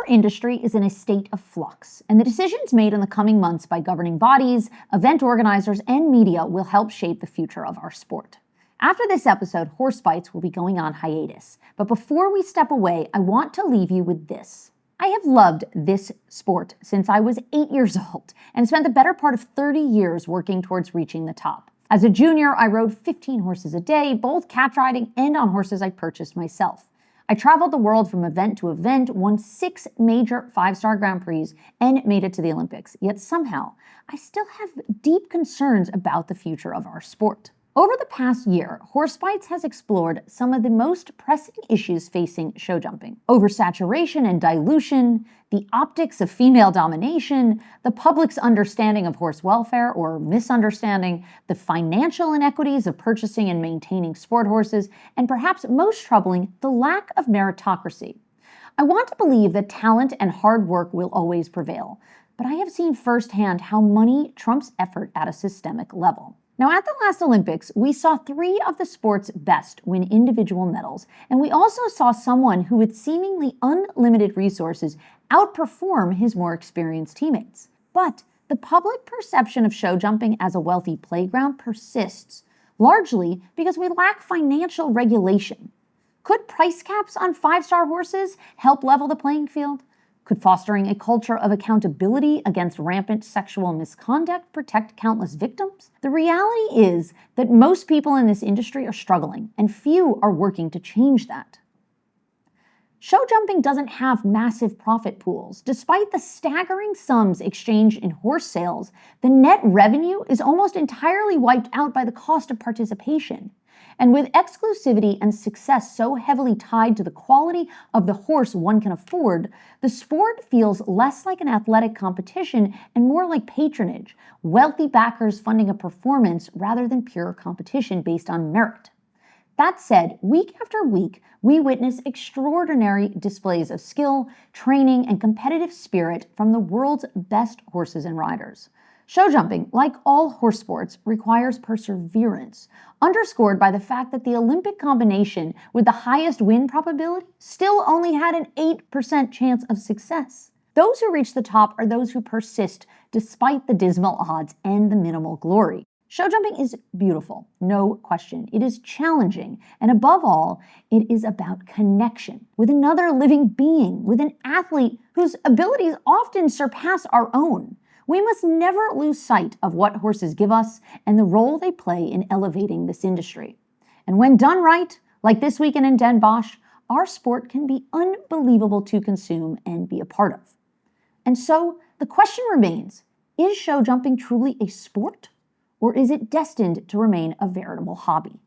industry is in a state of flux, and the decisions made in the coming months by governing bodies, event organizers, and media will help shape the future of our sport. After this episode, Horse Bytes will be going on hiatus, but before we step away, I want to leave you with this. I have loved this sport since I was 8 years old and spent the better part of 30 years working towards reaching the top. As a junior, I rode 15 horses a day, both catch riding and on horses I purchased myself. I traveled the world from event to event, won 6 major 5-star Grand Prix, and made it to the Olympics. Yet somehow, I still have deep concerns about the future of our sport. Over the past year, Horse Bytes has explored some of the most pressing issues facing show jumping. Oversaturation and dilution, the optics of female domination, the public's understanding of horse welfare or misunderstanding, the financial inequities of purchasing and maintaining sport horses, and perhaps most troubling, the lack of meritocracy. I want to believe that talent and hard work will always prevail, but I have seen firsthand how money trumps effort at a systemic level. Now, at the last Olympics, we saw 3 of the sport's best win individual medals, and we also saw someone who with seemingly unlimited resources outperform his more experienced teammates. But the public perception of show jumping as a wealthy playground persists, largely because we lack financial regulation. Could price caps on 5-star horses help level the playing field? Could fostering a culture of accountability against rampant sexual misconduct protect countless victims? The reality is that most people in this industry are struggling, and few are working to change that. Show jumping doesn't have massive profit pools. Despite the staggering sums exchanged in horse sales, the net revenue is almost entirely wiped out by the cost of participation. And with exclusivity and success so heavily tied to the quality of the horse one can afford, the sport feels less like an athletic competition and more like patronage, wealthy backers funding a performance rather than pure competition based on merit. That said, week after week, we witness extraordinary displays of skill, training, and competitive spirit from the world's best horses and riders. Show jumping, like all horse sports, requires perseverance, underscored by the fact that the Olympic combination with the highest win probability still only had an 8% chance of success. Those who reach the top are those who persist despite the dismal odds and the minimal glory. Show jumping is beautiful, no question. It is challenging, and above all, it is about connection with another living being, with an athlete whose abilities often surpass our own. We must never lose sight of what horses give us and the role they play in elevating this industry. And when done right, like this weekend in Den Bosch, our sport can be unbelievable to consume and be a part of. And so the question remains, is show jumping truly a sport, or is it destined to remain a veritable hobby?